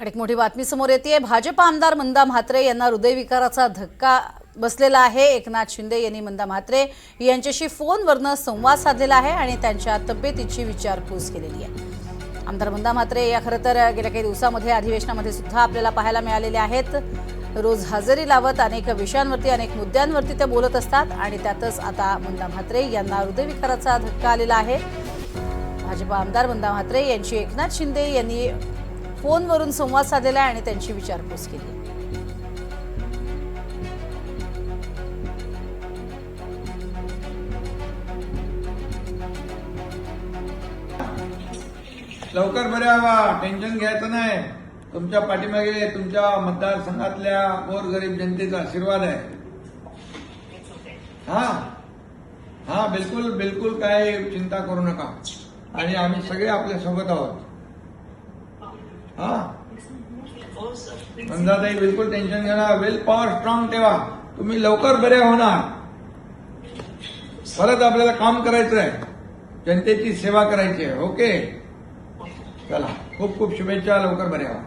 एक मोठी बातमी समोर येते। भाजप आमदार मंदा म्हात्रे यांना हृदयविकाराचा धक्का बसलेला आहे। एकनाथ शिंदे यांनी मंदा म्हात्रे यांच्याशी फोनवरून संवाद साधलेला आहे आणि त्यांच्या तब्येतीची विचारपूस केलेली आहे। आमदार मंदा म्हात्रे या खरं तर गेल्या काही दिवसांमध्ये अधिवेशनामध्ये सुद्धा आपल्याला पाहायला मिळालेले आहेत। रोज हजेरी लावत अनेक विषयांवरती अनेक मुद्द्यांवरती ते बोलत असतात आणि त्यातच आता मंदा म्हात्रे यांना हृदयविकाराचा धक्का आलेला आहे। भाजप आमदार मंदा म्हात्रे यांची एकनाथ शिंदे यांनी फोनवरून संवाद साधलेला आणि त्यांची विचारपूस केली। लवकर बरे व्हा, टेन्शन घ्यायचं नाही। तुमच्या पाठीमागे तुमच्या मतदारसंघातल्या गोरगरीब जनतेचा आशीर्वाद आहे। हा बिलकुल बिलकुल काय चिंता करू नका आणि आम्ही सगळे आपल्या सोबत आहोत। मंदाताई बिलकुल टेन्शन घेणार, विल पॉवर स्ट्रॉंग ठेवा, तुम्ही लवकर बरे होणार। परत आपल्याला काम करायचं आहे, जनतेची सेवा करायची आहे। ओके, चला खूप खूप शुभेच्छा, लवकर बरे व्हा।